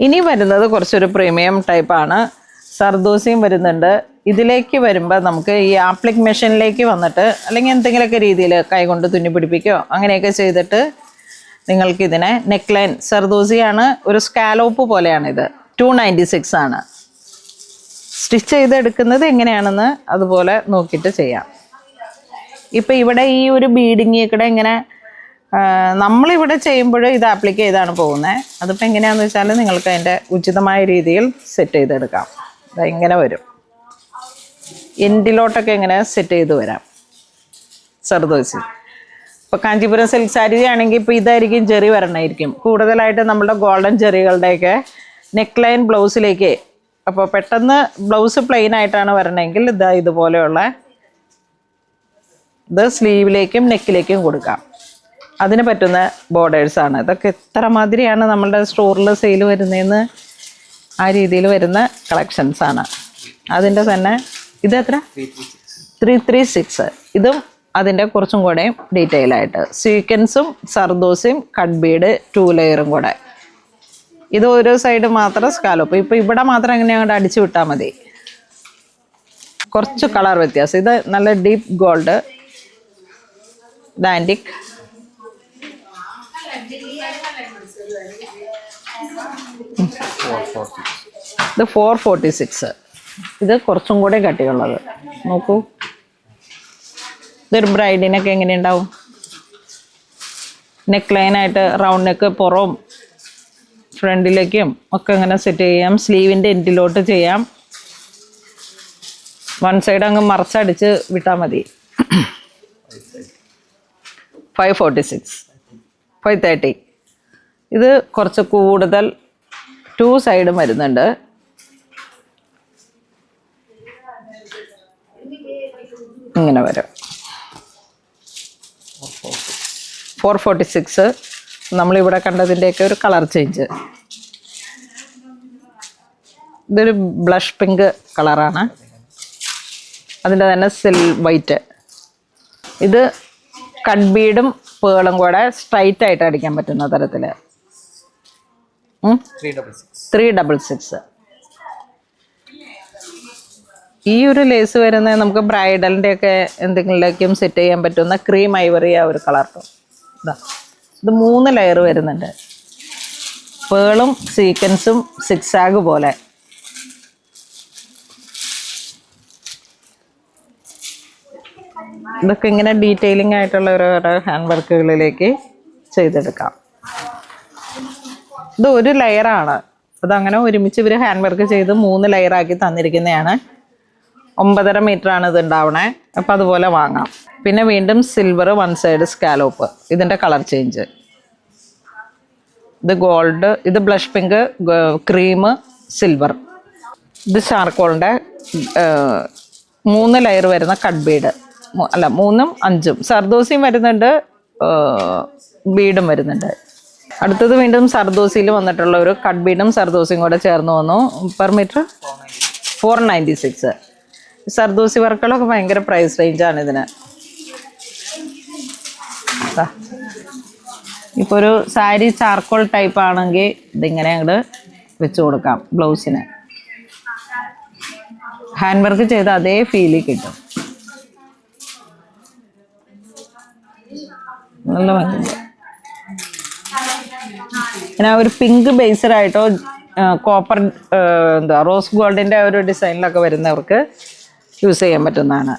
ഇനി വരുന്നത് കുറച്ചൊരു പ്രീമിയം ടൈപ്പാണ്. സർദോസിയും വരുന്നുണ്ട്. ഇതിലേക്ക് വരുമ്പോൾ നമുക്ക് ഈ ആപ്ലിക് മെഷീനിലേക്ക് വന്നിട്ട് അല്ലെങ്കിൽ എന്തെങ്കിലുമൊക്കെ രീതിയിൽ കൈകൊണ്ട് തുന്നി പിടിപ്പിക്കുകയോ അങ്ങനെയൊക്കെ ചെയ്തിട്ട് നിങ്ങൾക്കിതിനെ നെക്ക് ലൈൻ സർദോസിയാണ്, ഒരു സ്കാലോപ്പ് പോലെയാണിത്. 296 ആണ്. സ്റ്റിച്ച് ചെയ്തെടുക്കുന്നത് എങ്ങനെയാണെന്ന് അതുപോലെ നോക്കിയിട്ട് ചെയ്യാം. ഇപ്പം ഇവിടെ ഈ ഒരു ബീഡിങ് കൂടെ ഇങ്ങനെ നമ്മളിവിടെ ചെയ്യുമ്പോൾ ഇത് ആപ്ലിക്ക് ചെയ്താണ് പോകുന്നത്. അതിപ്പോൾ എങ്ങനെയാണെന്ന് വെച്ചാൽ നിങ്ങൾക്ക് അതിൻ്റെ ഉചിതമായ രീതിയിൽ സെറ്റ് ചെയ്തെടുക്കാം. ഇങ്ങനെ വരും, എൻഡിലോട്ടൊക്കെ ഇങ്ങനെ സെറ്റ് ചെയ്ത് വരാം സർദോസി. ഇപ്പോൾ കാഞ്ചീപുരം സിൽക്ക് സാരി ആണെങ്കിൽ ഇപ്പോൾ ഇതായിരിക്കും ജെറി വരണമായിരിക്കും കൂടുതലായിട്ട് നമ്മുടെ ഗോൾഡൻ ജെറികളുടെയൊക്കെ നെക്ക് ലൈൻ ബ്ലൗസിലേക്ക്. അപ്പോൾ പെട്ടെന്ന് ബ്ലൗസ് പ്ലെയിൻ ആയിട്ടാണ് വരണമെങ്കിൽ ഇതുപോലെയുള്ള ഇത് സ്ലീവിലേക്കും നെക്കിലേക്കും കൊടുക്കാം. അതിന് പറ്റുന്ന ബോർഡേഴ്സാണ് ഇതൊക്കെ. എത്ര മാതിരിയാണ് നമ്മളുടെ സ്റ്റോറിൽ സെയിൽ വരുന്നതെന്ന് ആ രീതിയിൽ വരുന്ന കളക്ഷൻസാണ്. അതിൻ്റെ തന്നെ ഇത് എത്ര 336. ഇതും അതിൻ്റെ കുറച്ചും കൂടെ ഡീറ്റെയിൽ ആയിട്ട് സീക്വൻസും സർദോസും കട്ട് ബീഡ് 2 ലെയറും കൂടെ. ഇത് ഓരോ സൈഡ് മാത്രം സ്കാലോപ്പ്. ഇപ്പോൾ ഇവിടെ മാത്രം എങ്ങനെ അങ്ങോട്ട് അടിച്ചു വിട്ടാൽ മതി. കുറച്ച് കളർ വ്യത്യാസം. ഇത് നല്ല ഡീപ്പ് ഗോൾഡ്, ആൻറ്റിക്. ഇത് 446. ഇത് കുറച്ചും കൂടെ കട്ടിയുള്ളത്. നോക്കൂ, ഇതൊരു ബ്രൈഡിനൊക്കെ എങ്ങനെയുണ്ടാവും. നെക്ക് ലൈനായിട്ട് റൗണ്ട് നെക്ക് പുറവും ഫ്രണ്ടിലേക്കും ഒക്കെ ഇങ്ങനെ സെറ്റ് ചെയ്യാം. സ്ലീവിൻ്റെ എൻഡിലോട്ട് ചെയ്യാം. വൺ സൈഡ് അങ്ങ് മറച്ചടിച്ച് വിട്ടാൽ മതി. 546, 530. ഇത് കുറച്ച് കൂടുതൽ 2 സൈഡും വരുന്നുണ്ട്. ഇങ്ങനെ വരും. 446 നമ്മളിവിടെ കണ്ടതിൻ്റെയൊക്കെ ഒരു കളർ ചേഞ്ച്. ഇതൊരു ബ്ലഷ് പിങ്ക് കളറാണ്. അതിൻ്റെ തന്നെ വൈറ്റ്. ഇത് കട്ട് ബീഡും പേളും കൂടെ സ്ട്രൈറ്റ് ആയിട്ട് അടിക്കാൻ പറ്റുന്ന തരത്തിൽ 366. ഈ ഒരു ലേസ് വരുന്നത് നമുക്ക് ബ്രൈഡലിൻ്റെ ഒക്കെ എന്തെങ്കിലേക്കും സെറ്റ് ചെയ്യാൻ പറ്റുന്ന ക്രീം ഐവറി ആ ഒരു കളർ ടോൺ. ഇത് 3 ലെയർ വരുന്നുണ്ട്. പേളും സീക്വൻസും സിക്സാഗ് പോലെ. ഇതൊക്കെ ഇങ്ങനെ ഡീറ്റെയിലിംഗ് ആയിട്ടുള്ള ഓരോ ഹാൻഡ് വർക്കുകളിലേക്ക് ചെയ്തെടുക്കാം. ഇത് ഒരു ലെയറാണ്. അതങ്ങനെ ഒരുമിച്ച് ഇവർ ഹാൻഡ് വർക്ക് ചെയ്ത് 3 ലെയറാക്കി തന്നിരിക്കുന്നതാണ്. 9.5 മീറ്ററാണ് ഇത് ഉണ്ടാവണേ. അപ്പം അതുപോലെ വാങ്ങാം. പിന്നെ വീണ്ടും സിൽവർ 1 സൈഡ് സ്കാലോപ്പ്. ഇതിൻ്റെ കളർ ചേഞ്ച്. ഇത് ഗോൾഡ്, ഇത് ബ്ലഷ് പിങ്ക്, ക്രീം, സിൽവർ. ഇത് ചാർക്കോളിൻ്റെ 3 ലെയർ വരുന്ന കട്ട് ബീഡ്. അല്ല 3ഉം 5ഉം. സർദോസിയും വരുന്നുണ്ട്, ബീഡും വരുന്നുണ്ട്. അടുത്തത് വീണ്ടും സർദോസിയിൽ വന്നിട്ടുള്ള ഒരു കട്ട് ബീഡും സർദോസിയും കൂടെ ചേർന്ന് വന്നു. Per metre 496. സർദോസി വർക്കുകളൊക്കെ ഭയങ്കര പ്രൈസ് റേഞ്ചാണ് ഇതിന്. ഇപ്പോൾ ഒരു സാരി ചാർക്കോൾ ടൈപ്പ് ആണെങ്കിൽ ഇതിങ്ങനെ അങ്ങോട്ട് വെച്ച് കൊടുക്കാം. ബ്ലൗസിന് ഹാൻഡ് വർക്ക് ചെയ്ത് അതേ ഫീലിൽ കിട്ടും. നല്ല ഭംഗിയുണ്ട്. പിന്നെ ഒരു പിങ്ക് ബേസ്ഡായിട്ടോ കോപ്പർ റോസ് ഗോൾഡിൻ്റെ ഒരു ഡിസൈനിലൊക്കെ വരുന്നവർക്ക് യൂസ് ചെയ്യാൻ പറ്റുന്നതാണ്.